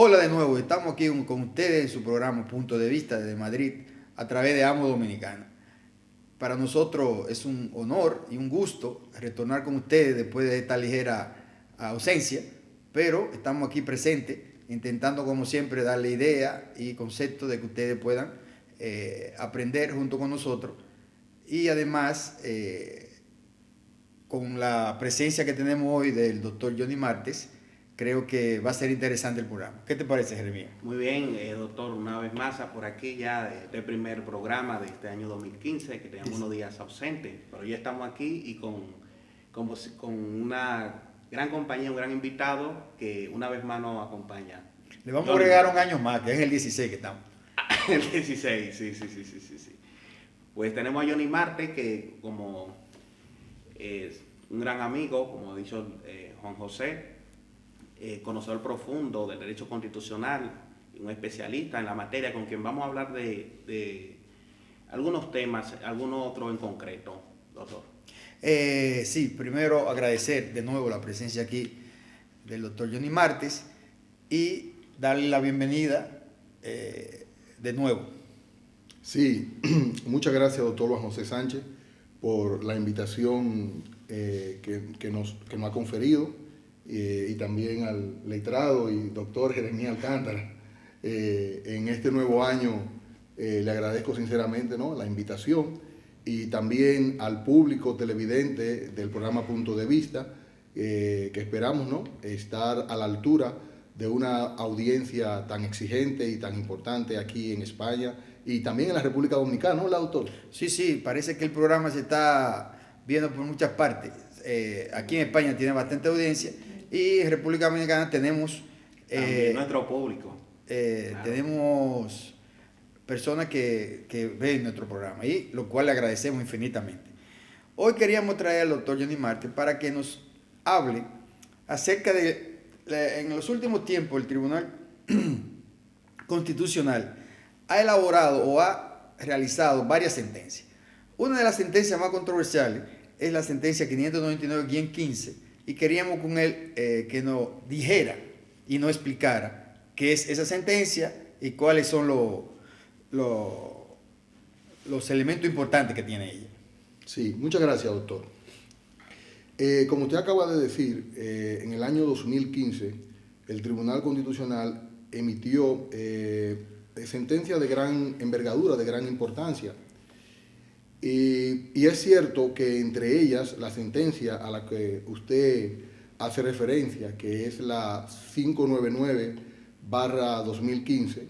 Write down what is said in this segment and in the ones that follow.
Hola de nuevo, estamos aquí con ustedes en su programa Punto de Vista desde Madrid a través de Amo Dominicana. Para nosotros es un honor y un gusto retornar con ustedes después de esta ligera ausencia, pero estamos aquí presentes intentando como siempre darle ideas y conceptos de que ustedes puedan aprender junto con nosotros y además con la presencia que tenemos hoy del doctor Johnny Martes, creo que va a ser interesante el programa. ¿Qué te parece, Jeremías? Muy bien, doctor, una vez más por aquí ya de primer programa de este año 2015, que teníamos unos días ausentes, pero ya estamos aquí y con una gran compañía, un gran invitado que una vez más nos acompaña. Le vamos a agregar un año más, que es el 16 que estamos. El 16, sí. Pues tenemos a Johnny Marte, que como es un gran amigo, como ha dicho Juan José, conocedor profundo del derecho constitucional, un especialista en la materia, con quien vamos a hablar de algunos temas, algunos otros en concreto, doctor. Sí, primero agradecer de nuevo la presencia aquí del doctor Johnny Martes y darle la bienvenida de nuevo. Sí, muchas gracias, doctor Juan José Sánchez, por la invitación que nos ha conferido, y también al letrado y doctor Jeremías Alcántara. En este nuevo año le agradezco sinceramente, ¿no?, la invitación, y también al público televidente del programa Punto de Vista, que esperamos, ¿no?, estar a la altura de una audiencia tan exigente y tan importante aquí en España y también en la República Dominicana, ¿no, doctor? Sí, parece que el programa se está viendo por muchas partes. Aquí en España tiene bastante audiencia y en República Dominicana tenemos... también nuestro público. Claro. Tenemos personas que ven nuestro programa, y lo cual le agradecemos infinitamente. Hoy queríamos traer al doctor Johnny Martes para que nos hable acerca de... En los últimos tiempos el Tribunal Constitucional ha elaborado o ha realizado varias sentencias. Una de las sentencias más controversiales es la sentencia 599-15, y queríamos con él que nos dijera y nos explicara qué es esa sentencia y cuáles son los elementos importantes que tiene ella. Sí, muchas gracias, doctor. Como usted acaba de decir, en el año 2015 el Tribunal Constitucional emitió sentencias de gran envergadura, de gran importancia. Y es cierto que entre ellas la sentencia a la que usted hace referencia, que es la 599/2015,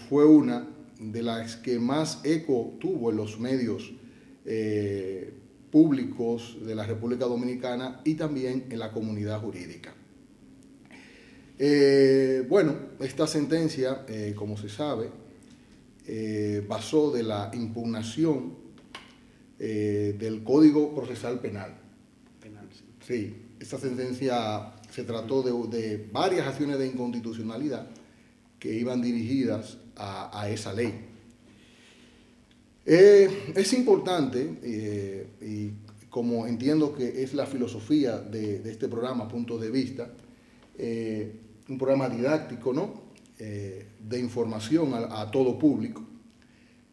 fue una de las que más eco tuvo en los medios públicos de la República Dominicana y también en la comunidad jurídica. Bueno, esta sentencia, como se sabe, basó de la impugnación del Código Procesal Penal. Sí, esta sentencia se trató de varias acciones de inconstitucionalidad que iban dirigidas a esa ley. Es importante, y como entiendo que es la filosofía de este programa, Punto de Vista, un programa didáctico, ¿no?, de información a todo público,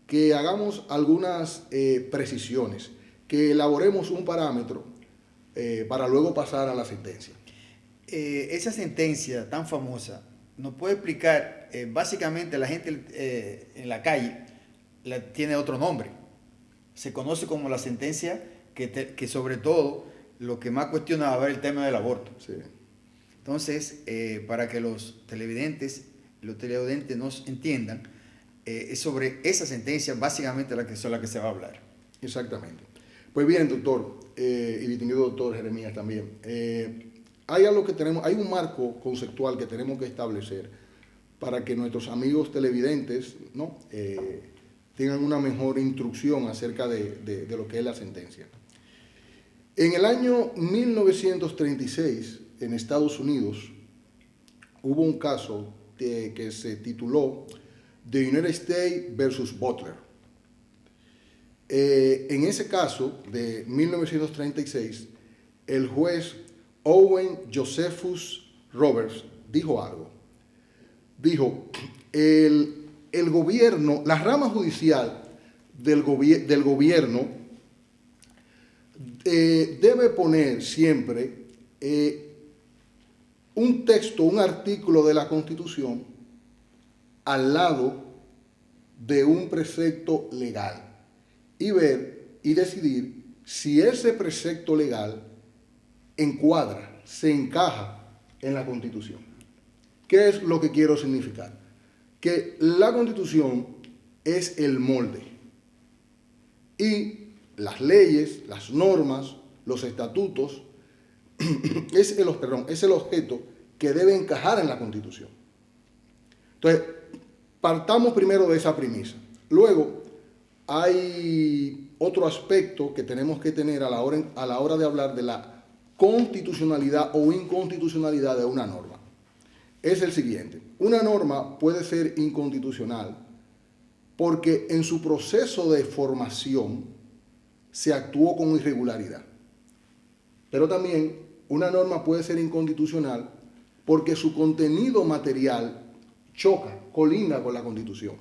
que hagamos algunas precisiones, que elaboremos un parámetro para luego pasar a la sentencia. Esa sentencia tan famosa, ¿nos puede explicar? Básicamente la gente en la calle tiene otro nombre. Se conoce como la sentencia que sobre todo lo que más cuestionaba era el tema del aborto. Sí. Entonces, para que los televidentes nos entiendan, es sobre esa sentencia básicamente la que se va a hablar. Exactamente. Pues bien, doctor, y distinguido doctor Jeremías también, hay algo que hay un marco conceptual que tenemos que establecer para que nuestros amigos televidentes, ¿no?, tengan una mejor instrucción acerca de lo que es la sentencia. En el año 1936, en Estados Unidos, hubo un caso que se tituló The United States versus Butler. En ese caso de 1936, el juez Owen Josephus Roberts dijo algo. dijo, el gobierno, la rama judicial del gobierno debe poner siempre un texto, un artículo de la Constitución al lado de un precepto legal y ver y decidir si ese precepto legal encuadra, se encaja en la Constitución. ¿Qué es lo que quiero significar? Que la Constitución es el molde y las leyes, las normas, los estatutos es el objeto que debe encajar en la Constitución. Entonces, partamos primero de esa premisa. Luego, hay otro aspecto que tenemos que tener a la hora de hablar de la constitucionalidad o inconstitucionalidad de una norma. Es el siguiente. Una norma puede ser inconstitucional porque en su proceso de formación se actuó con irregularidad. Pero también una norma puede ser inconstitucional porque su contenido material choca, colinda con la Constitución.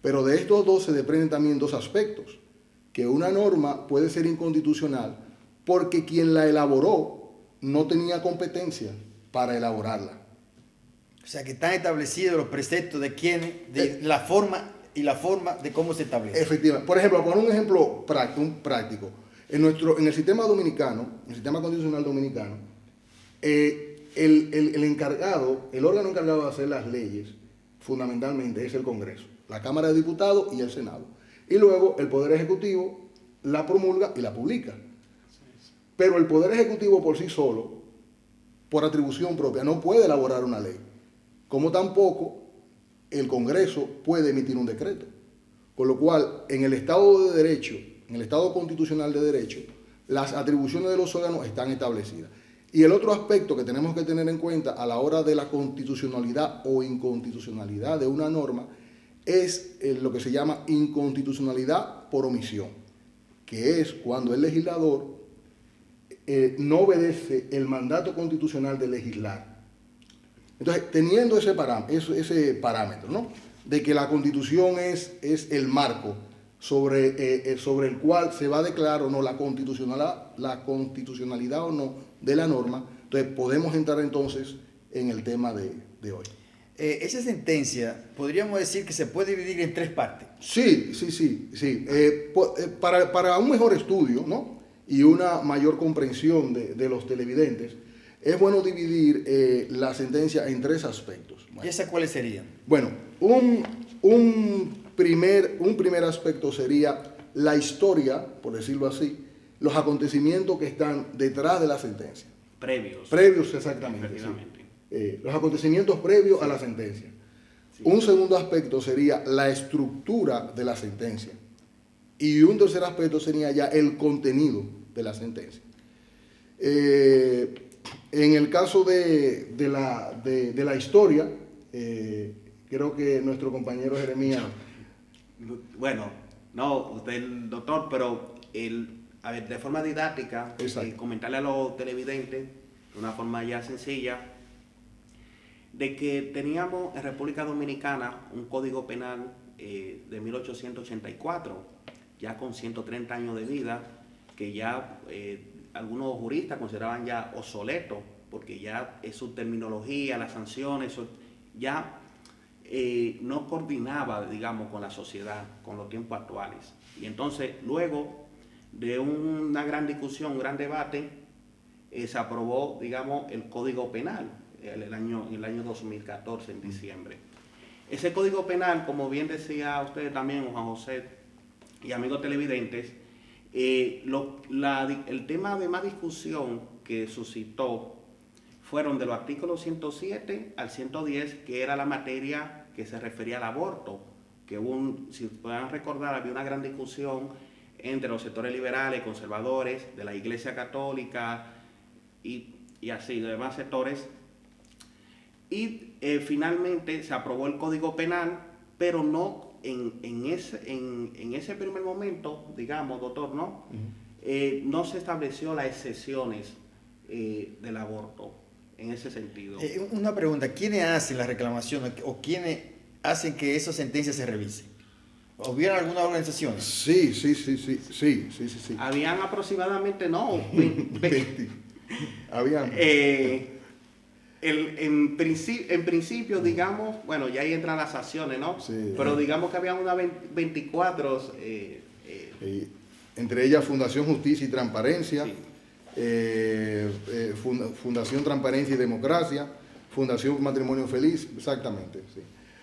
Pero de estos dos se desprenden también dos aspectos, que una norma puede ser inconstitucional porque quien la elaboró no tenía competencia para elaborarla. O sea, que están establecidos los preceptos de quiénes, de la forma de cómo se establece. Efectivamente. Por ejemplo, poner un ejemplo práctico. En el sistema dominicano, en el sistema constitucional dominicano, el órgano encargado de hacer las leyes, fundamentalmente es el Congreso, la Cámara de Diputados y el Senado. Y luego el Poder Ejecutivo la promulga y la publica. Pero el Poder Ejecutivo por sí solo, por atribución propia, no puede elaborar una ley. Como tampoco el Congreso puede emitir un decreto. Con lo cual, en el Estado de Derecho, en el Estado constitucional de Derecho, las atribuciones de los órganos están establecidas. Y el otro aspecto que tenemos que tener en cuenta a la hora de la constitucionalidad o inconstitucionalidad de una norma es lo que se llama inconstitucionalidad por omisión, que es cuando el legislador no obedece el mandato constitucional de legislar. Entonces, teniendo ese parámetro, ¿no?, de que la Constitución es el marco sobre el cual se va a declarar o no la constitucionalidad o no de la norma, entonces podemos entrar entonces en el tema de hoy. Esa sentencia, podríamos decir que se puede dividir en tres partes. Sí. Para un mejor estudio, ¿no?, y una mayor comprensión de los televidentes, es bueno dividir la sentencia en tres aspectos. Bueno, ¿y esas cuáles serían? Bueno, un primer aspecto sería la historia, por decirlo así, los acontecimientos que están detrás de la sentencia. Previos, exactamente. Sí. Los acontecimientos previos a la sentencia. Sí. Un segundo aspecto sería la estructura de la sentencia. Y un tercer aspecto sería ya el contenido de la sentencia. En el caso de la historia, creo que nuestro compañero Jeremías... Bueno, no, usted el doctor, pero a ver, de forma didáctica, comentarle a los televidentes, de una forma ya sencilla, de que teníamos en República Dominicana un código penal de 1884, ya con 130 años de vida, que ya algunos juristas consideraban ya obsoleto, porque ya su terminología, las sanciones, eso ya no coordinaba, digamos, con la sociedad, con los tiempos actuales. Y entonces, luego de una gran discusión, un gran debate, se aprobó, digamos, el Código Penal en el año 2014, en diciembre. Ese Código Penal, como bien decía usted también, Juan José, y amigos televidentes, el tema de más discusión que suscitó fueron de los artículos 107 al 110, que era la materia que se refería al aborto, que si puedan recordar, había una gran discusión entre los sectores liberales, conservadores, de la Iglesia Católica y así, de demás sectores. Y finalmente se aprobó el Código Penal, pero no en ese primer momento, digamos, doctor, ¿no? No se estableció las excepciones del aborto. en ese sentido. Una pregunta, ¿quiénes hacen la reclamación o quiénes hacen que esa sentencia se revise? ¿Hubieron algunas organizaciones? Sí. Habían aproximadamente, no, Habían. En principio, digamos, bueno, ya ahí entran las acciones, ¿no? Sí. Pero digamos que habían unas 24. Entre ellas Fundación Justicia y Transparencia, Sí. Fundación Transparencia y Democracia, Fundación Matrimonio Feliz, exactamente. Sí.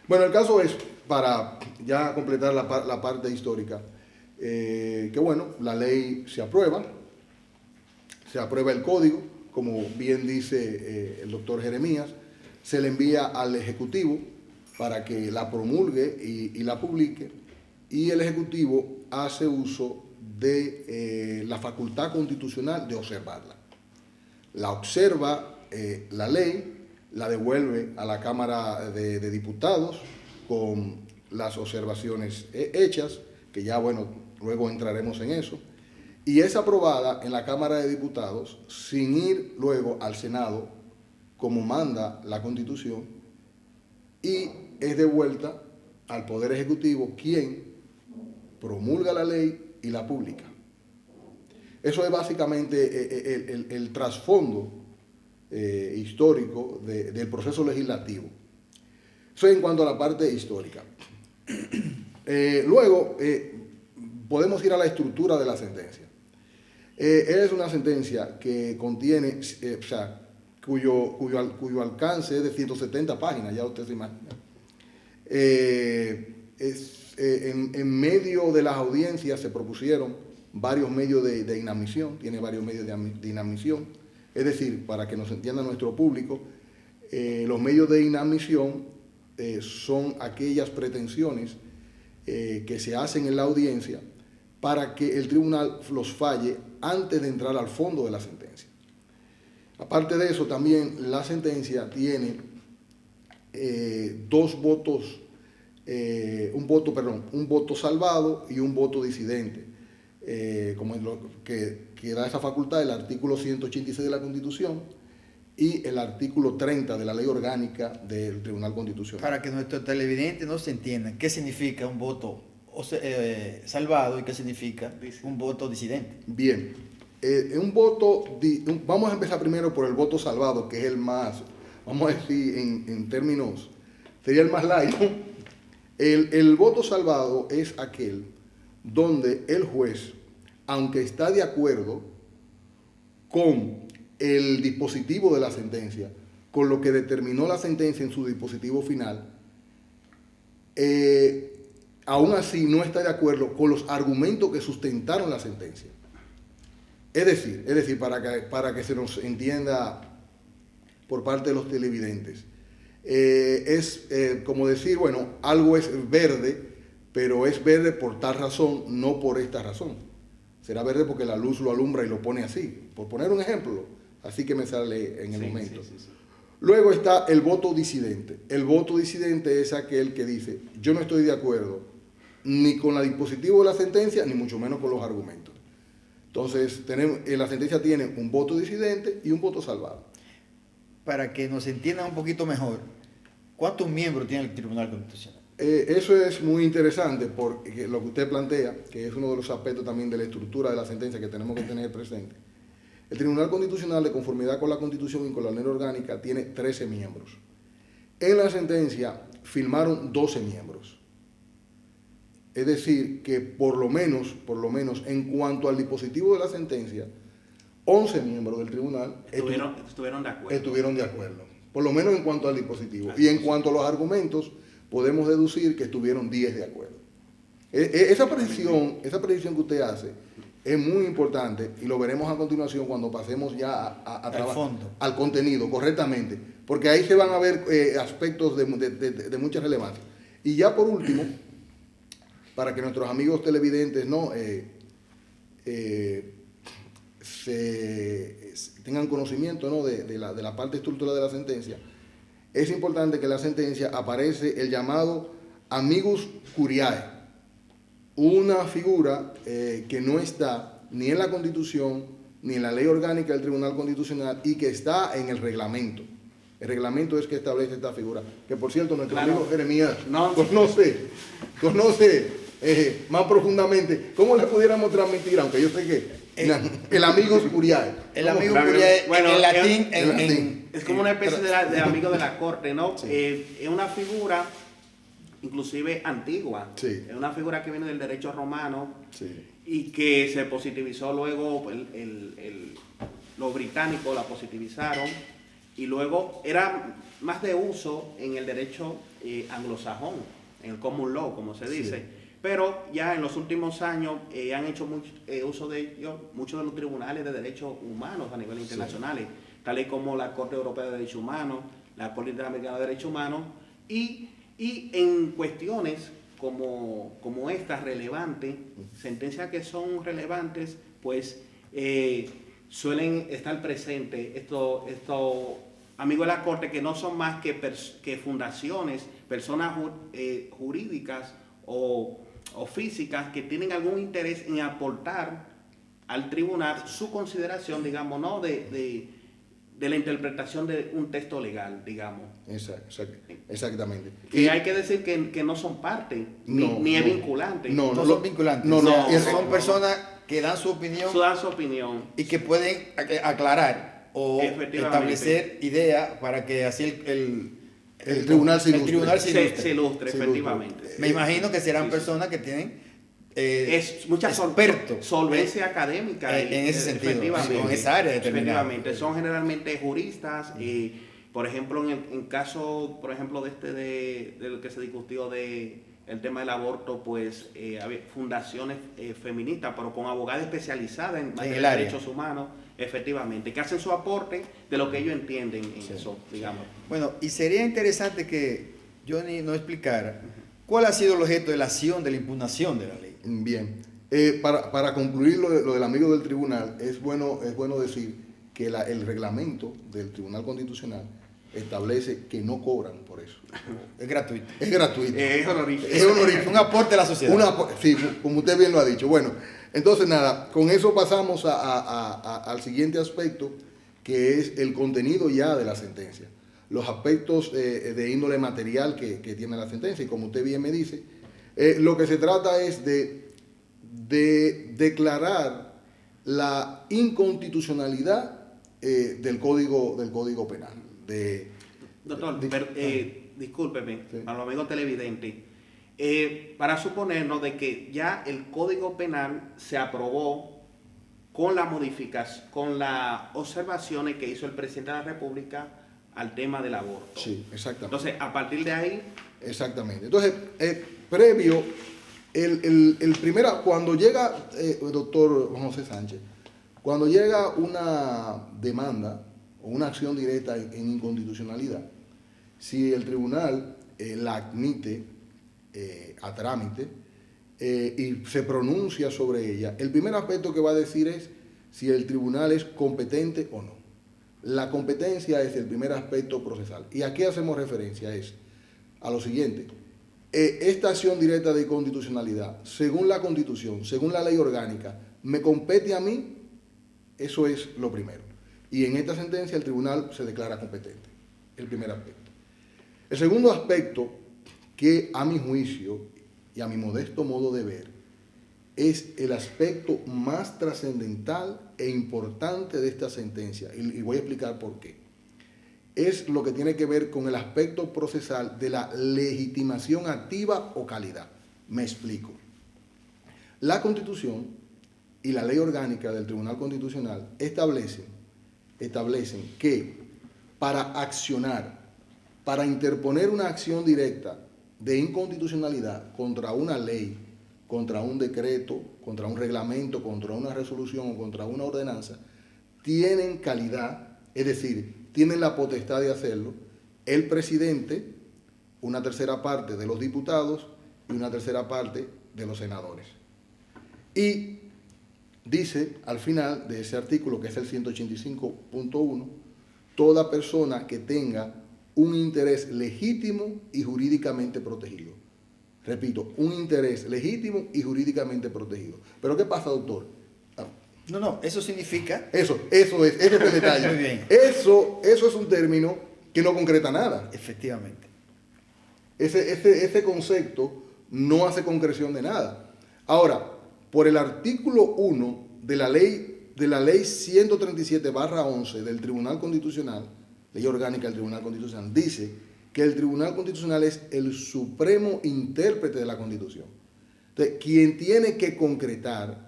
Bueno, el caso es, para ya completar la parte histórica, que bueno, la ley se aprueba el código, como bien dice el doctor Jeremías, se le envía al Ejecutivo para que la promulgue y la publique, y el Ejecutivo hace uso de la facultad constitucional de observarla. La observa la ley, la devuelve a la Cámara de Diputados con las observaciones hechas, que ya, bueno, luego entraremos en eso, y es aprobada en la Cámara de Diputados sin ir luego al Senado, como manda la Constitución, y es devuelta al Poder Ejecutivo, quien promulga la ley y la publica. Eso es básicamente el trasfondo histórico del proceso legislativo. Eso en cuanto a la parte histórica. Luego, podemos ir a la estructura de la sentencia. Es una sentencia que contiene, cuyo alcance es de 170 páginas, ya usted se imagina. En medio de las audiencias se propusieron varios medios de inadmisión, tiene varios medios de inadmisión, es decir, para que nos entienda nuestro público, los medios de inadmisión son aquellas pretensiones que se hacen en la audiencia para que el tribunal los falle antes de entrar al fondo de la sentencia. Aparte de eso, también la sentencia tiene dos votos, un voto salvado y un voto disidente, como es lo que da esa facultad el artículo 186 de la Constitución y el artículo 30 de la Ley Orgánica del Tribunal Constitucional. Para que nuestros televidentes no se entiendan, ¿qué significa un voto salvado y qué significa un voto disidente? Bien, vamos a empezar primero por el voto salvado, que es el más, vamos a decir en términos, sería el más laico. El voto salvado es aquel donde el juez, aunque está de acuerdo con el dispositivo de la sentencia, con lo que determinó la sentencia en su dispositivo final, aún así no está de acuerdo con los argumentos que sustentaron la sentencia. Es decir, para que se nos entienda por parte de los televidentes, es como decir, bueno, algo es verde, pero es verde por tal razón, no por esta razón. Será verde porque la luz lo alumbra y lo pone así. Por poner un ejemplo, así que me sale en el momento. Sí. Luego está el voto disidente. El voto disidente es aquel que dice, yo no estoy de acuerdo ni con el dispositivo de la sentencia, ni mucho menos con los argumentos. Entonces, la sentencia tiene un voto disidente y un voto salvado. Para que nos entiendan un poquito mejor, ¿cuántos miembros tiene el Tribunal Constitucional? Eso es muy interesante porque lo que usted plantea, que es uno de los aspectos también de la estructura de la sentencia que tenemos que tener presente. El Tribunal Constitucional, de conformidad con la Constitución y con la Ley Orgánica, tiene 13 miembros. En la sentencia firmaron 12 miembros. Es decir, que por lo menos, en cuanto al dispositivo de la sentencia, 11 miembros del tribunal estuvieron de acuerdo. Por lo menos en cuanto al dispositivo. Y en cuanto a los argumentos, podemos deducir que estuvieron 10 de acuerdo. Esa precisión que usted hace es muy importante y lo veremos a continuación cuando pasemos ya al contenido, correctamente, porque ahí se van a ver aspectos de mucha relevancia. Y ya por último, para que nuestros amigos televidentes tengan conocimiento, ¿no?, de la parte estructural de la sentencia, es importante que en la sentencia aparece el llamado amicus curiae, una figura que no está ni en la Constitución ni en la ley orgánica del Tribunal Constitucional y que está en el reglamento. El reglamento es que establece esta figura, que por cierto nuestro amigo Jeremías conoce más profundamente. ¿Cómo le pudiéramos transmitir? Aunque yo sé que el amigo Curiae. El amigo Curiae, bueno, en latín. Es como una especie de amigo de la corte, ¿no? Sí. Es una figura inclusive antigua. Sí. Es una figura que viene del derecho romano, sí, y que se positivizó luego, los británicos la positivizaron, y luego era más de uso en el derecho anglosajón, en el common law, como se dice. Sí. Pero ya en los últimos años han hecho mucho uso de ello muchos de los tribunales de derechos humanos a nivel internacional, sí, tal y como la Corte Europea de Derechos Humanos, la Corte Interamericana de Derechos Humanos, y en cuestiones como estas relevantes, sentencias que son relevantes, pues suelen estar presentes estos amigos de la Corte, que no son más que fundaciones, personas jurídicas o físicas que tienen algún interés en aportar al tribunal su consideración, digamos, ¿no? de la interpretación de un texto legal, digamos. Exactamente. Que hay que decir que no son parte, ni es vinculante. No son vinculantes. Son personas que dan su opinión. Y que pueden aclarar o establecer ideas para que así el tribunal se ilustre, efectivamente. Me imagino que serán personas que tienen mucha expertos, solvencia académica en ese sentido, en esa área determinada. Efectivamente, son generalmente juristas. Por ejemplo, en caso, por ejemplo, de lo que se discutió de el tema del aborto, pues había fundaciones feministas, pero con abogadas especializadas en materia de derechos humanos, efectivamente, que hacen su aporte de lo que ellos entienden en eso, digamos. Bueno, y sería interesante que Johnny nos explicara cuál ha sido el objeto de la acción de la impugnación de la ley. Bien, para concluir lo del amigo del tribunal, es bueno decir que el reglamento del Tribunal Constitucional establece que no cobran por eso. Es gratuito. Es gratuito. Es honorífico. Es honorífico. Un aporte a la sociedad. Sí, como usted bien lo ha dicho. Bueno, entonces nada, con eso pasamos al siguiente aspecto, que es el contenido ya de la sentencia. Los aspectos de índole material que tiene la sentencia. Y como usted bien me dice, lo que se trata es de declarar la inconstitucionalidad del Código Penal. Doctor, discúlpeme, sí, para los amigos televidentes, para suponernos de que ya el Código Penal se aprobó con la modificación, con las observaciones que hizo el presidente de la República al tema del aborto. Sí, exactamente. Entonces, a partir de ahí... Exactamente. Entonces, previo, cuando llega, doctor José Sánchez, cuando llega una demanda o una acción directa en inconstitucionalidad, si el tribunal la admite a trámite y se pronuncia sobre ella, el primer aspecto que va a decir es si el tribunal es competente o no. La competencia es el primer aspecto procesal. ¿Y a qué hacemos referencia? Es a lo siguiente. Esta acción directa de inconstitucionalidad, según la Constitución, según la ley orgánica, ¿me compete a mí? Eso es lo primero. Y en esta sentencia el tribunal se declara competente. El primer aspecto. El segundo aspecto, que a mi juicio y a mi modesto modo de ver, es el aspecto más trascendental e importante de esta sentencia. Y voy a explicar por qué. Es lo que tiene que ver con el aspecto procesal de la legitimación activa o calidad. Me explico. La Constitución y la ley orgánica del Tribunal Constitucional establecen que para accionar, para interponer una acción directa de inconstitucionalidad contra una ley, contra un decreto, contra un reglamento, contra una resolución o contra una ordenanza, tienen calidad, es decir, tienen la potestad de hacerlo el presidente, una tercera parte de los diputados y una tercera parte de los senadores. Y dice al final de ese artículo, que es el 185.1, toda persona que tenga un interés legítimo y jurídicamente protegido. Repito, un interés legítimo y jurídicamente protegido. Pero ¿qué pasa, doctor? No, eso significa... Ese es el detalle. Muy bien. Eso es un término que no concreta nada. Efectivamente. Ese concepto no hace concreción de nada. Ahora, por el artículo 1 de la ley 137/11 del Tribunal Constitucional, ley orgánica del Tribunal Constitucional, dice que el Tribunal Constitucional es el supremo intérprete de la Constitución. Entonces, quien tiene que concretar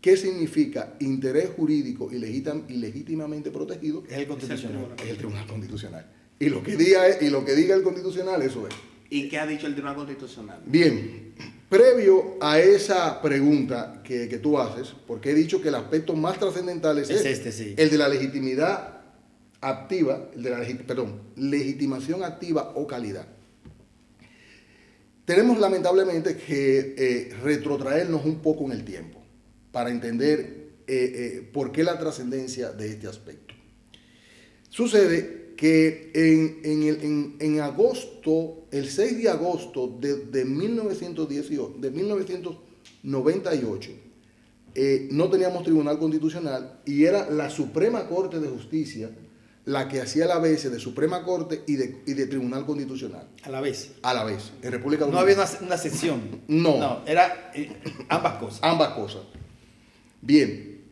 qué significa interés jurídico y legítimamente protegido Es el Constitucional. es el Tribunal Constitucional. Y lo que diga el Constitucional, eso es. ¿Y qué ha dicho el Tribunal Constitucional? Bien, previo a esa pregunta que tú haces, porque he dicho que el aspecto más trascendental es sí. el de la legitimidad activa, legitimación activa o calidad. Tenemos lamentablemente que retrotraernos un poco en el tiempo para entender por qué la trascendencia de este aspecto. Sucede que en agosto, el 6 de agosto de 1998, no teníamos Tribunal Constitucional y era la Suprema Corte de Justicia la que hacía la vez de Suprema Corte y de Tribunal Constitucional. A la vez. A la vez, en República No Dominicana. había una sección. No. Era ambas cosas. Ambas cosas. Bien,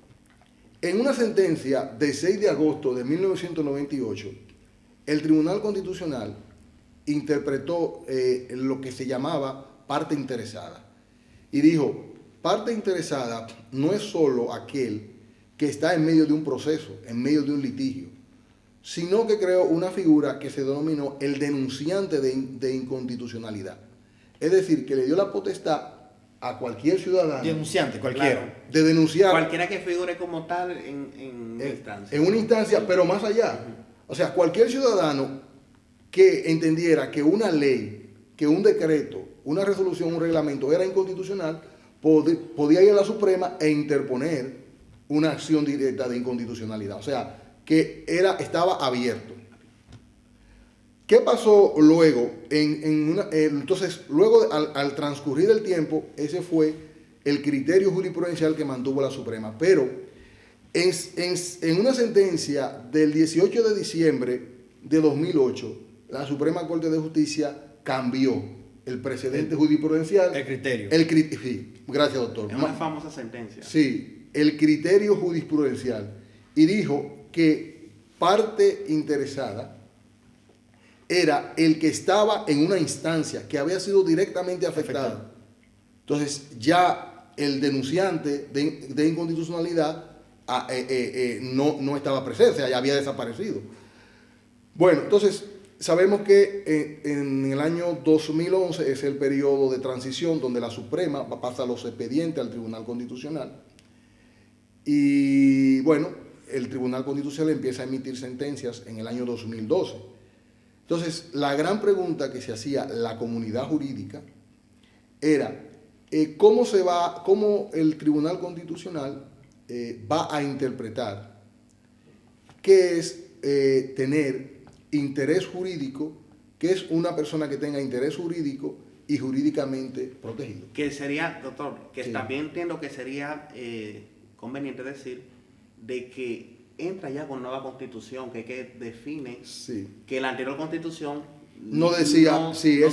en una sentencia de 6 de agosto de 1998, el Tribunal Constitucional interpretó lo que se llamaba parte interesada. Y dijo, parte interesada no es solo aquel que está en medio de un proceso, en medio de un litigio, sino que creó una figura que se denominó el denunciante de inconstitucionalidad. Es decir, que le dio la potestad a cualquier ciudadano. Denunciante, cualquiera. Claro. De denunciar. Cualquiera que figure como tal en una instancia. En una instancia, pero más allá. O sea, cualquier ciudadano que entendiera que una ley, que un decreto, una resolución, un reglamento era inconstitucional, podía ir a la Suprema e interponer una acción directa de inconstitucionalidad. O sea, que estaba abierto. ¿Qué pasó luego? Entonces, luego al transcurrir el tiempo, ese fue el criterio jurisprudencial que mantuvo la Suprema. Pero en una sentencia del 18 de diciembre de 2008, la Suprema Corte de Justicia cambió el precedente jurisprudencial. El criterio. Sí, gracias, doctor. Es una famosa sentencia. Sí, el criterio jurisprudencial. Y dijo que parte interesada era el que estaba en una instancia que había sido directamente afectada. Entonces ya el denunciante de inconstitucionalidad no estaba presente, o sea, ya había desaparecido. Bueno, entonces sabemos que en el año 2011 es el periodo de transición donde la Suprema pasa los expedientes al Tribunal Constitucional. Y bueno, el Tribunal Constitucional empieza a emitir sentencias en el año 2012. Entonces, la gran pregunta que se hacía la comunidad jurídica era cómo el Tribunal Constitucional va a interpretar qué es tener interés jurídico, qué es una persona que tenga interés jurídico y jurídicamente protegido. Que sería, doctor, que Sí. también entiendo que sería conveniente decir de que entra ya con nueva constitución, que define Sí. que la anterior constitución No decía, no- sí, no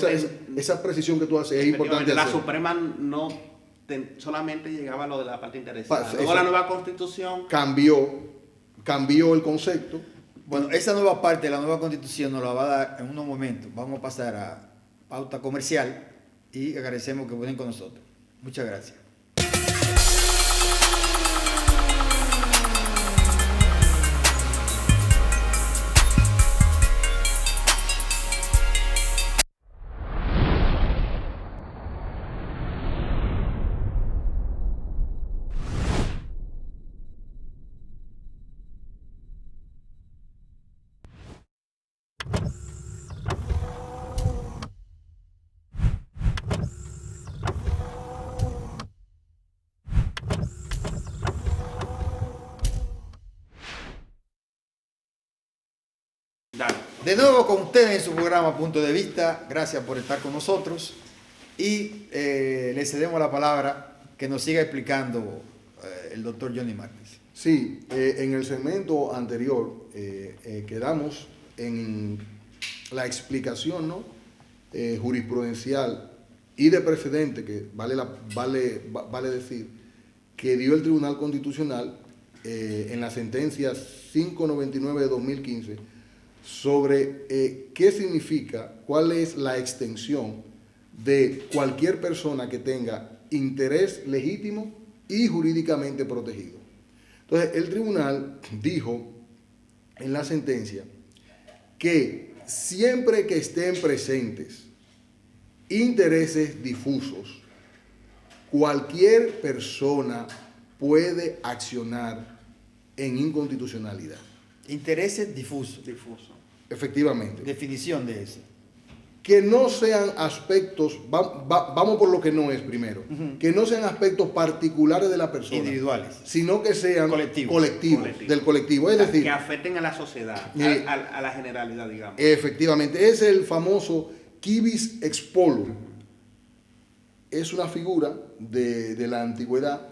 esa precisión que tú haces es importante la hacer. Suprema no solamente llegaba a lo de la parte interesada. Luego eso- la nueva constitución cambió el concepto. Bueno, esa nueva parte de la nueva constitución nos la va a dar en unos momentos. Vamos a pasar a pauta comercial y agradecemos que estén con nosotros. Muchas gracias. Dale. De nuevo con ustedes en su programa Punto de Vista. Gracias por estar con nosotros. Y le cedemos la palabra que nos siga explicando el doctor Johnny Martins. Sí, en el segmento anterior quedamos en la explicación, ¿no? Jurisprudencial y de precedente, que vale decir, que dio el Tribunal Constitucional en la sentencia 599 de 2015 sobre qué significa, cuál es la extensión de cualquier persona que tenga interés legítimo y jurídicamente protegido. Entonces, el tribunal dijo en la sentencia que siempre que estén presentes intereses difusos, cualquier persona puede accionar en inconstitucionalidad. Intereses difusos. Efectivamente. Definición de eso. Que no sean aspectos, vamos por lo que no es primero, que no sean aspectos particulares de la persona. Individuales. Sino que sean colectivos. Del colectivo. Es decir, que afecten a la sociedad, a la generalidad, digamos. Efectivamente. Es el famoso quibus expolum. Es una figura de la antigüedad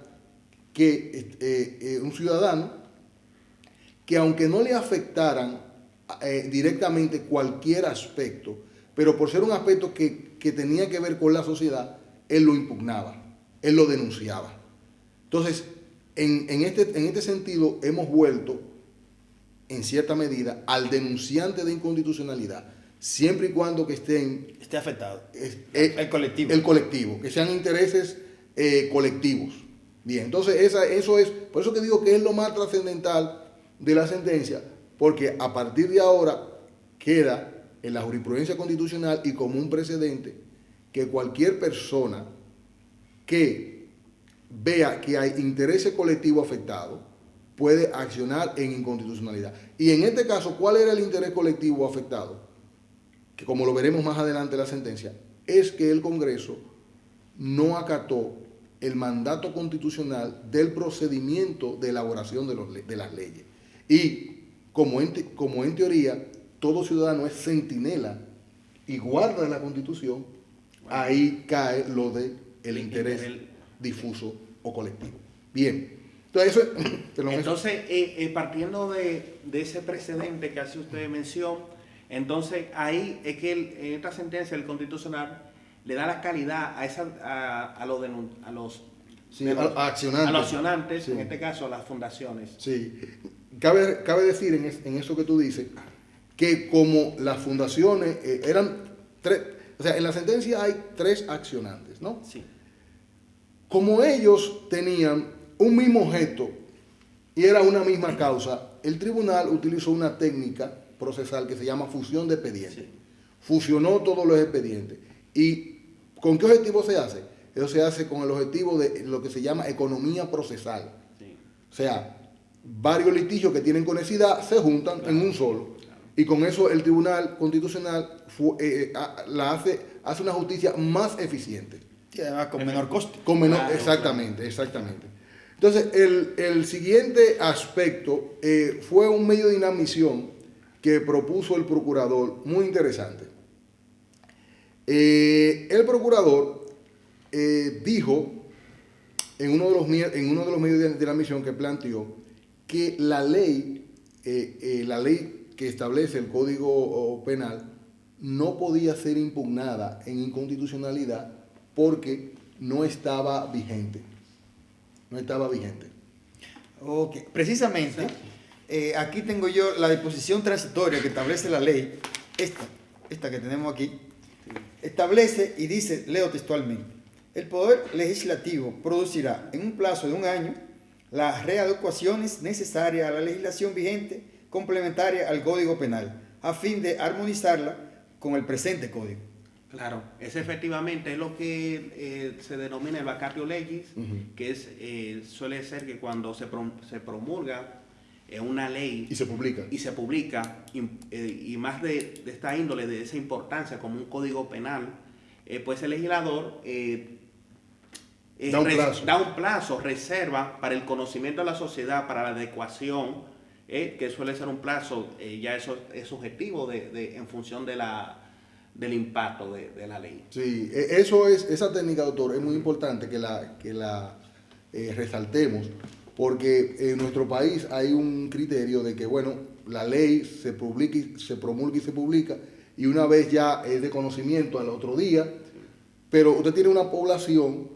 que un ciudadano que aunque no le afectaran directamente cualquier aspecto, pero por ser un aspecto que tenía que ver con la sociedad, él lo impugnaba, él lo denunciaba. Entonces, en este sentido, hemos vuelto, en cierta medida, al denunciante de inconstitucionalidad, siempre y cuando que esté afectado. El colectivo. El colectivo, que sean intereses colectivos. Bien, entonces eso es, por eso que digo que es lo más trascendental de la sentencia, porque a partir de ahora queda en la jurisprudencia constitucional y como un precedente que cualquier persona que vea que hay interés colectivo afectado puede accionar en inconstitucionalidad. Y en este caso, ¿cuál era el interés colectivo afectado? Que como lo veremos más adelante en la sentencia, es que el Congreso no acató el mandato constitucional del procedimiento de elaboración de las leyes. Y como en teoría todo ciudadano es centinela y guarda la Constitución, ahí cae lo de el interés difuso o colectivo. Bien. Entonces, partiendo de ese precedente que hace usted mención, entonces ahí es que en esta sentencia del Constitucional le da la calidad a los accionantes, sí. En este caso a las fundaciones. Sí. Cabe decir en eso que tú dices, que como las fundaciones eran tres, o sea, en la sentencia hay tres accionantes, ¿no? Sí. Como ellos tenían un mismo objeto y era una misma causa, el tribunal utilizó una técnica procesal que se llama fusión de expedientes. Sí. Fusionó todos los expedientes. ¿Y con qué objetivo se hace? Eso se hace con el objetivo de lo que se llama economía procesal. Sí. O sea, varios litigios que tienen conexidad se juntan en un solo. Y con eso el Tribunal Constitucional hace una justicia más eficiente. Y además con menor coste. Exactamente. Entonces, el siguiente aspecto fue un medio de inadmisión que propuso el procurador, muy interesante. El procurador dijo en uno de los medios de inadmisión que planteó que la ley que establece el Código Penal no podía ser impugnada en inconstitucionalidad porque no estaba vigente. Ok, precisamente, aquí tengo yo la disposición transitoria que establece la ley, esta que tenemos aquí, establece y dice, leo textualmente, el Poder Legislativo producirá en un plazo de 1 año las readecuaciones necesarias a la legislación vigente complementaria al Código Penal, a fin de armonizarla con el presente Código. Claro, eso efectivamente es lo que se denomina el vacatio legis, que suele ser que cuando se promulga una ley y se publica y más de esta índole, de esa importancia como un código penal, pues el legislador da un plazo, reserva para el conocimiento de la sociedad, para la adecuación, que suele ser un plazo, ya eso es subjetivo en función del impacto de la ley. Sí, esa técnica, doctor, es muy importante que resaltemos, porque en nuestro país hay un criterio de que, bueno, la ley se promulga y se publica, y una vez ya es de conocimiento al otro día, pero usted tiene una población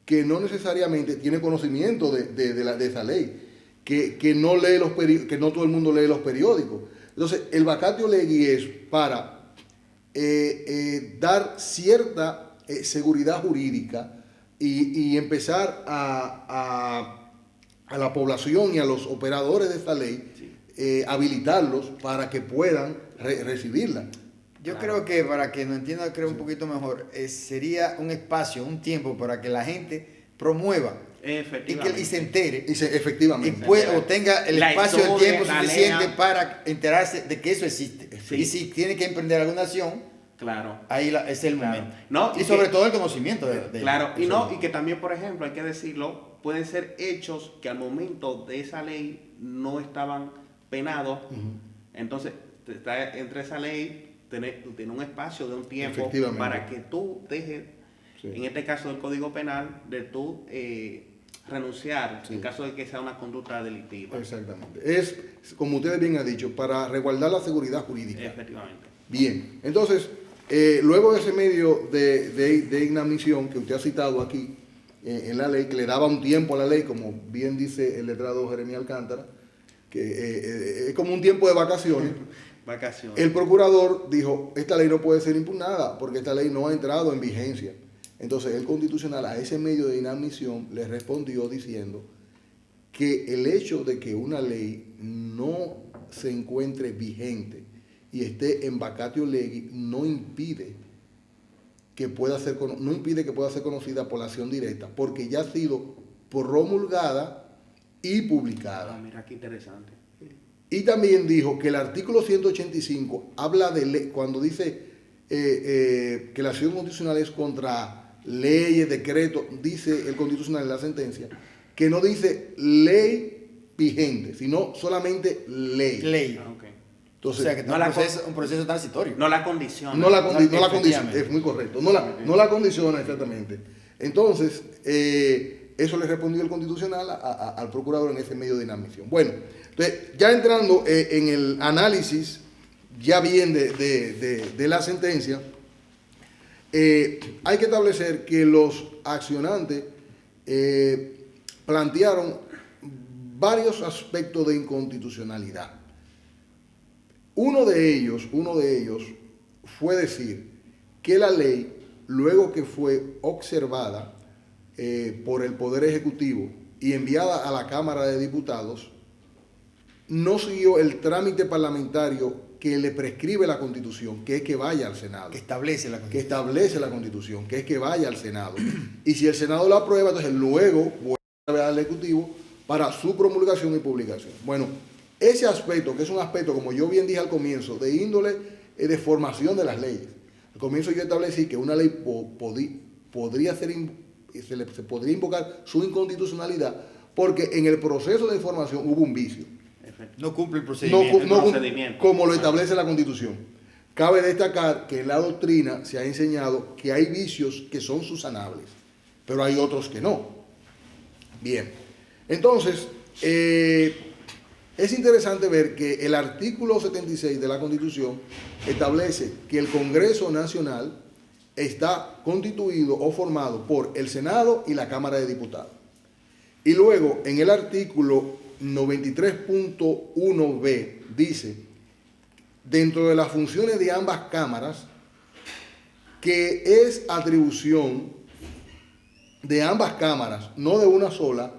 que no necesariamente tiene conocimiento de esa ley, que no lee que no todo el mundo lee los periódicos. Entonces, el vacatio legis es para dar cierta seguridad jurídica y empezar a la población y a los operadores de esta ley, habilitarlos para que puedan recibirla. Yo creo que para que nos entienda un poquito mejor, sería un espacio, un tiempo para que la gente promueva y se entere. Efectivamente. O tenga el espacio, el tiempo suficiente para enterarse de que eso existe. Sí. Y si tiene que emprender alguna acción, claro, ahí es el momento. No, y sobre todo el conocimiento de claro, y que también, por ejemplo, hay que decirlo, pueden ser hechos que al momento de esa ley no estaban penados. Entonces, está entre esa ley, tener un espacio de un tiempo para que tú dejes, en este caso del Código Penal, de tú renunciar en caso de que sea una conducta delictiva. Exactamente. Es, como ustedes bien han dicho, para resguardar la seguridad jurídica. Efectivamente. Bien, entonces, luego de ese medio de inadmisión que usted ha citado aquí, en la ley, que le daba un tiempo a la ley, como bien dice el letrado Jeremías Alcántara, que es como un tiempo de vacaciones. El procurador dijo, esta ley no puede ser impugnada porque esta ley no ha entrado en vigencia. Entonces el Constitucional a ese medio de inadmisión le respondió diciendo que el hecho de que una ley no se encuentre vigente y esté en vacatio legis no impide que pueda ser conocida por la acción directa, porque ya ha sido promulgada y publicada. Mira qué interesante. Y también dijo que el artículo 185 habla de ley, cuando dice que la acción constitucional es contra leyes, decretos, dice el Constitucional en la sentencia, que no dice ley vigente, sino solamente ley. Okay. Entonces, o sea, que no un proceso transitorio. No la condiciona. No la condiciona, es muy correcto. No la condiciona exactamente. Entonces, eso le respondió el Constitucional al procurador en ese medio de inadmisión. Bueno, entonces, ya entrando en el análisis ya bien de la sentencia, hay que establecer que los accionantes plantearon varios aspectos de inconstitucionalidad. Uno de ellos fue decir que la ley, luego que fue observada por el Poder Ejecutivo y enviada a la Cámara de Diputados, no siguió el trámite parlamentario que le prescribe la Constitución, que es que vaya al Senado. Que establece la Constitución. Que es que vaya al Senado. Y si el Senado lo aprueba, entonces luego vuelve al Ejecutivo para su promulgación y publicación. Bueno, ese aspecto, que es un aspecto, como yo bien dije al comienzo, de índole de formación de las leyes. Al comienzo yo establecí que una ley se podría invocar su inconstitucionalidad porque en el proceso de formación hubo un vicio. No cumple el procedimiento. Como lo establece la Constitución. Cabe destacar que en la doctrina se ha enseñado que hay vicios que son subsanables, pero hay otros que no. Bien, entonces, es interesante ver que el artículo 76 de la Constitución establece que el Congreso Nacional está constituido o formado por el Senado y la Cámara de Diputados. Y luego, en el artículo 93.1b dice, dentro de las funciones de ambas cámaras, que es atribución de ambas cámaras, no de una sola,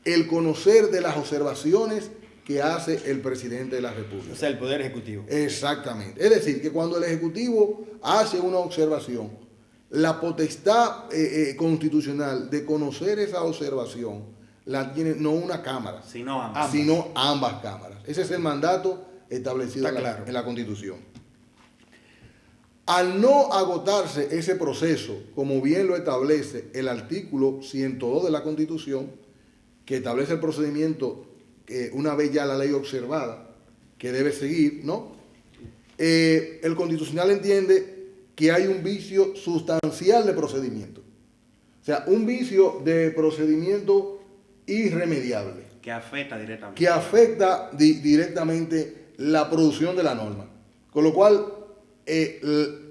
el conocer de las observaciones que hace el presidente de la República. O sea, el Poder Ejecutivo. Exactamente. Es decir, que cuando el Ejecutivo hace una observación, la potestad constitucional de conocer esa observación la tiene no una cámara, sino ambas cámaras. Ese es el mandato establecido en la Constitución. Al no agotarse ese proceso, como bien lo establece el artículo 102 de la Constitución, que establece el procedimiento una vez ya la ley observada, que debe seguir, ¿no? El Constitucional entiende que hay un vicio sustancial de procedimiento. O sea, un vicio de procedimiento irremediable. Que afecta directamente. Que afecta directamente la producción de la norma. Con lo cual,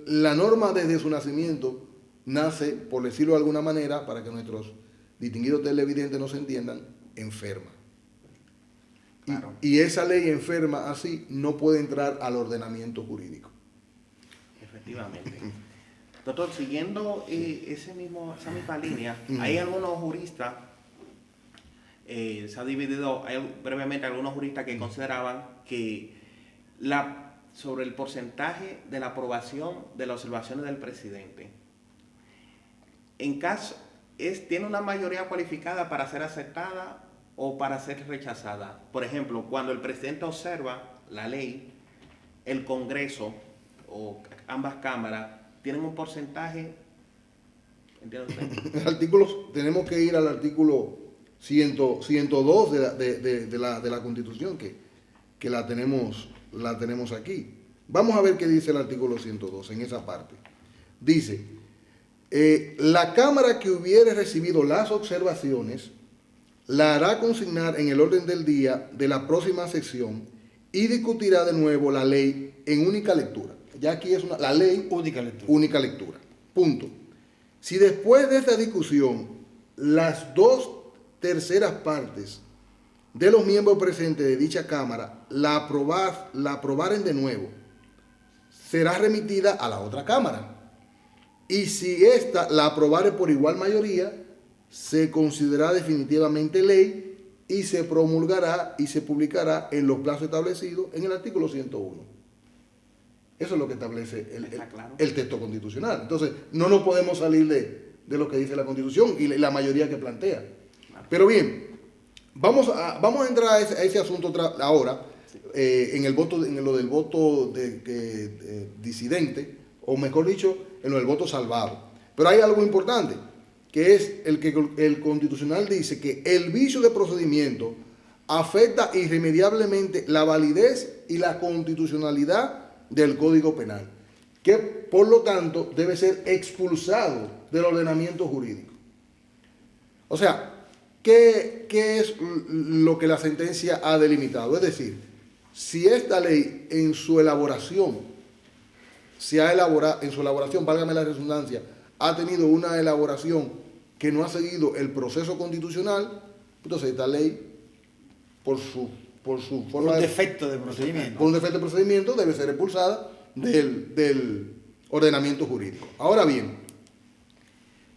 la norma desde su nacimiento nace, por decirlo de alguna manera, para que nuestros distinguidos televidentes nos entiendan, enferma. Claro. Y esa ley enferma así no puede entrar al ordenamiento jurídico. Efectivamente. Doctor, siguiendo esa misma línea, hay algunos juristas, se ha dividido, hay brevemente algunos juristas que consideraban que sobre el porcentaje de la aprobación de las observaciones del presidente, en caso, tiene una mayoría cualificada para ser aceptada o para ser rechazada. Por ejemplo, cuando el presidente observa la ley, el Congreso o ambas cámaras tienen un porcentaje. ¿Entiende usted? Tenemos que ir al artículo 102 de la Constitución, que la tenemos aquí. Vamos a ver qué dice el artículo 102 en esa parte. Dice, la Cámara que hubiere recibido las observaciones la hará consignar en el orden del día de la próxima sesión y discutirá de nuevo la ley en única lectura. Ya aquí es la ley única lectura. Punto. Si después de esta discusión las 2/3 partes de los miembros presentes de dicha Cámara la aprobaren de nuevo, será remitida a la otra Cámara. Y si ésta la aprobare por igual mayoría, se considerará definitivamente ley y se promulgará y se publicará en los plazos establecidos en el artículo 101. Eso es lo que establece el texto constitucional. Entonces, no nos podemos salir de lo que dice la Constitución y la mayoría que plantea. Pero bien, vamos a entrar a ese asunto ahora, en lo del voto disidente, o mejor dicho, en lo del voto salvado. Pero hay algo importante, que es el Constitucional dice que el vicio de procedimiento afecta irremediablemente la validez y la constitucionalidad del Código Penal, que por lo tanto debe ser expulsado del ordenamiento jurídico. O sea, ¿qué es lo que la sentencia ha delimitado? Es decir, si esta ley en su elaboración, válgame la redundancia, ha tenido una elaboración que no ha seguido el proceso constitucional, entonces esta ley, por un defecto de procedimiento, debe ser expulsada del ordenamiento jurídico. Ahora bien,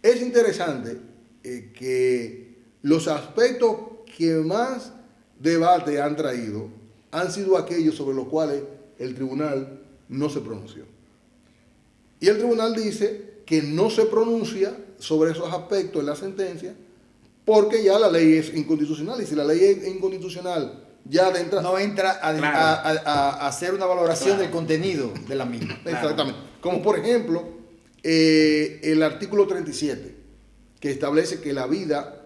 es interesante que los aspectos que más debate han traído han sido aquellos sobre los cuales el tribunal no se pronunció. Y el tribunal dice que no se pronuncia sobre esos aspectos en la sentencia porque ya la ley es inconstitucional, y si la ley es inconstitucional ya de entrada no entra a hacer una valoración del contenido de la misma. Exactamente. Como por ejemplo el artículo 37, que establece que la vida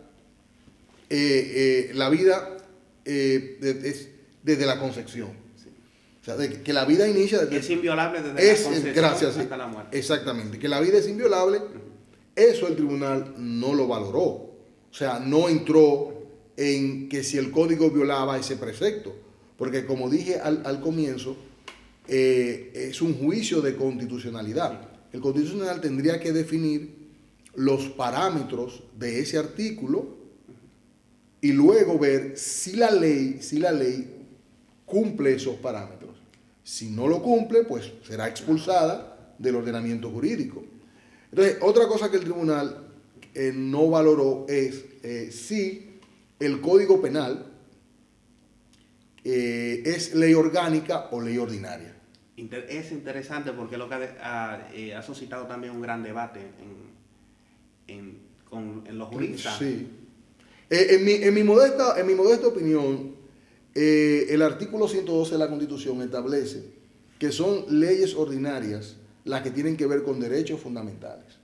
es desde la concepción. O sea, que la vida inicia es inviolable desde la concepción hasta la muerte. Exactamente, que la vida es inviolable. Eso el tribunal no lo valoró. O sea, no entró en que si el código violaba ese precepto. Porque como dije al comienzo, es un juicio de constitucionalidad. El constitucional tendría que definir los parámetros de ese artículo y luego ver si la ley cumple esos parámetros. Si no lo cumple, pues será expulsada del ordenamiento jurídico. Entonces, otra cosa que el tribunal no valoró es si el Código Penal es ley orgánica o ley ordinaria. Es interesante porque lo que ha suscitado también un gran debate en los juristas. Sí. En mi modesta opinión, el artículo 112 de la Constitución establece que son leyes ordinarias las que tienen que ver con derechos fundamentales.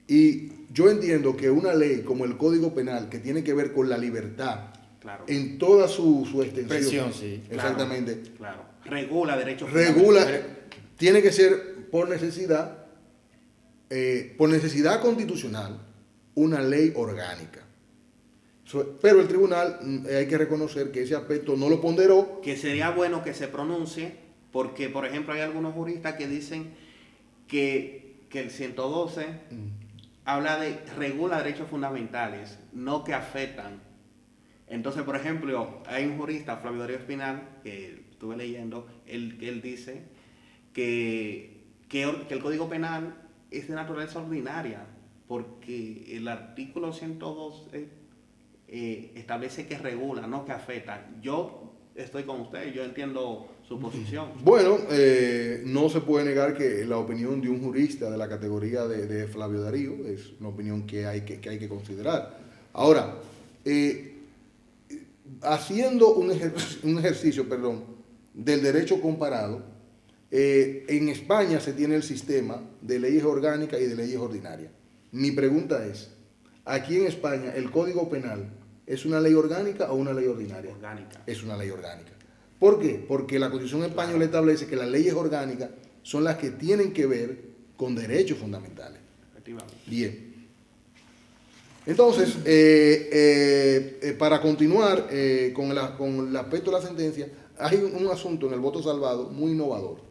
Y yo entiendo que una ley como el Código Penal, que tiene que ver con la libertad, claro, en toda su extensión, sí, exactamente, claro, regula derechos fundamentales, tiene que ser por necesidad constitucional una ley orgánica. Pero el tribunal, hay que reconocer que ese aspecto no lo ponderó. Que sería bueno que se pronuncie, porque, por ejemplo, hay algunos juristas que dicen que el 112 habla de regula derechos fundamentales, no que afectan. Entonces, por ejemplo, hay un jurista, Flavio Darío Espinal, que estuve leyendo, él dice que el Código Penal es de naturaleza ordinaria, porque el artículo 102 establece que regula, no que afecta. Yo estoy con usted, yo entiendo su posición. Bueno, no se puede negar que la opinión de un jurista de la categoría de Flavio Darío es una opinión que hay que considerar. Ahora, haciendo un ejercicio, del derecho comparado, en España se tiene el sistema de leyes orgánicas y de leyes ordinarias. Mi pregunta es, aquí en España, ¿el Código Penal es una ley orgánica o una ley ordinaria? Orgánica. Es una ley orgánica. ¿Por qué? Porque la Constitución española establece que las leyes orgánicas son las que tienen que ver con derechos fundamentales. Efectivamente. Bien. Entonces, para continuar con el aspecto de la sentencia, hay un asunto en el voto salvado muy innovador,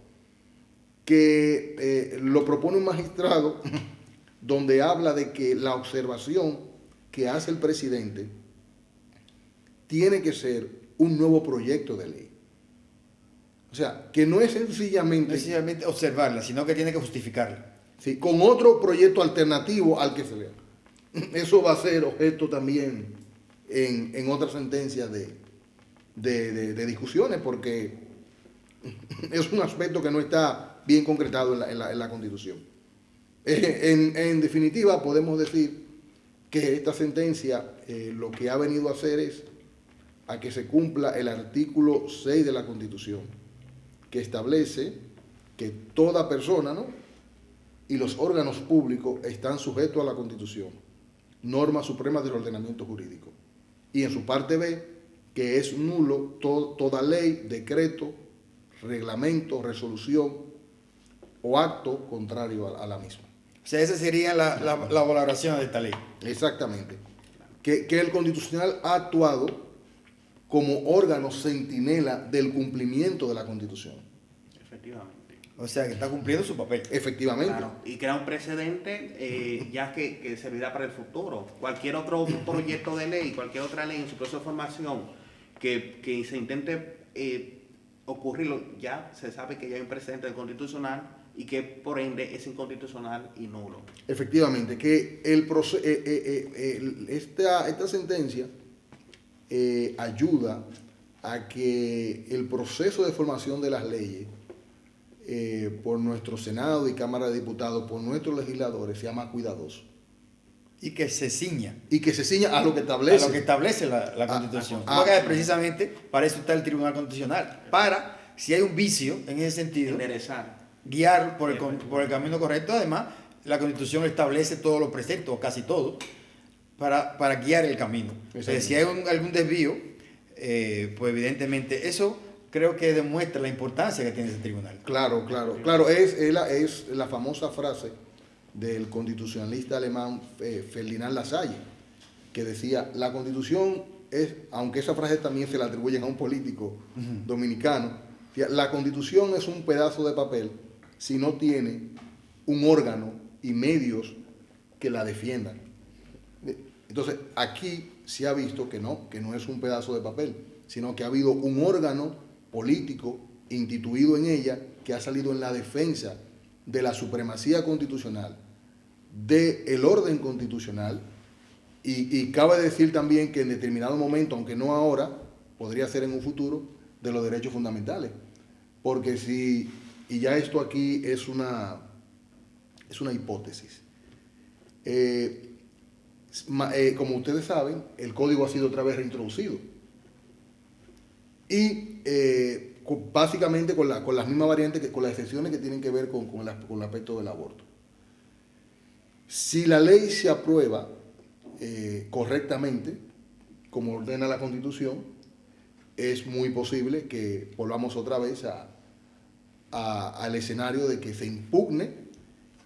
que lo propone un magistrado donde habla de que la observación que hace el presidente tiene que ser un nuevo proyecto de ley. O sea, que no es sencillamente observarla, sino que tiene que justificarla. Sí, con otro proyecto alternativo al que se lea. Eso va a ser objeto también en otras sentencias de discusiones, porque es un aspecto que no está bien concretado en la Constitución. En definitiva, podemos decir que esta sentencia lo que ha venido a hacer es a que se cumpla el artículo 6 de la Constitución, que establece que toda persona, ¿no?, y los órganos públicos están sujetos a la Constitución, norma suprema del ordenamiento jurídico. Y en su parte B, que es nulo toda ley, decreto, reglamento, resolución o acto contrario a la misma. O sea, esa sería la valoración de esta ley. Exactamente. Que el Constitucional ha actuado como órgano centinela del cumplimiento de la Constitución. Efectivamente. O sea, que está cumpliendo su papel. Efectivamente. Claro, y crea un precedente ya que servirá para el futuro. Cualquier otro proyecto de ley, cualquier otra ley en su proceso de formación que se intente ocurrirlo, ya se sabe que ya hay un precedente del Constitucional y que por ende es inconstitucional y nulo. Efectivamente, que esta sentencia ayuda a que el proceso de formación de las leyes por nuestro Senado y Cámara de Diputados, por nuestros legisladores, sea más cuidadoso. Y que se ciña. Y que se ciña a lo que establece. A lo que establece la Constitución. Porque precisamente para eso está el Tribunal Constitucional. Para, si hay un vicio en ese sentido, enderezar, guiar por el camino correcto. Además, la Constitución establece todos los preceptos, o casi todos, para guiar el camino. Si hay algún desvío, pues evidentemente eso creo que demuestra la importancia que tiene ese tribunal. Claro. Es la famosa frase del constitucionalista alemán Ferdinand Lassalle, que decía, la Constitución es, aunque esa frase también se la atribuyen a un político dominicano, la Constitución es un pedazo de papel si no tiene un órgano y medios que la defiendan. Entonces, aquí se ha visto que no es un pedazo de papel, sino que ha habido un órgano político instituido en ella que ha salido en la defensa de la supremacía constitucional, del orden constitucional, y cabe decir también que en determinado momento, aunque no ahora, podría ser en un futuro, de los derechos fundamentales. Porque y ya esto aquí es una hipótesis. Como ustedes saben, el código ha sido otra vez reintroducido. Y básicamente con las mismas variantes, con las excepciones que tienen que ver con el aspecto del aborto. Si la ley se aprueba correctamente, como ordena la Constitución, es muy posible que volvamos otra vez al escenario de que se impugne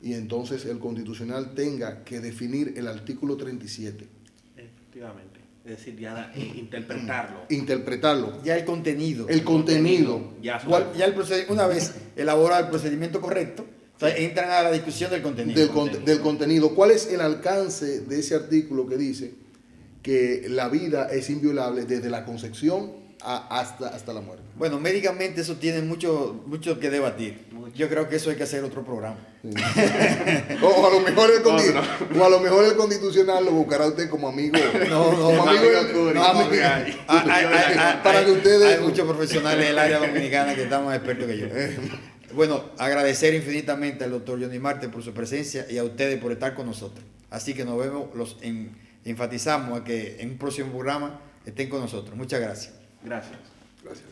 y entonces el Constitucional tenga que definir el artículo 37. Efectivamente. es decir, ya interpretarlo. Interpretarlo. Ya el contenido. El contenido. Ya, Ya una vez elabora el procedimiento correcto, entonces entran a la discusión del contenido. Del contenido. ¿Cuál es el alcance de ese artículo que dice que la vida es inviolable desde la concepción hasta la muerte? Bueno, médicamente eso tiene mucho que debatir. Yo creo que eso hay que hacer otro programa. Sí. O a lo mejor el constitucional lo buscará usted como amigo. Para que ustedes. Hay muchos profesionales del área dominicana que están más expertos que yo. Bueno, agradecer infinitamente al doctor Johnny Marte por su presencia y a ustedes por estar con nosotros. Así que nos vemos, enfatizamos a que en un próximo programa estén con nosotros. Muchas gracias. Gracias. Gracias.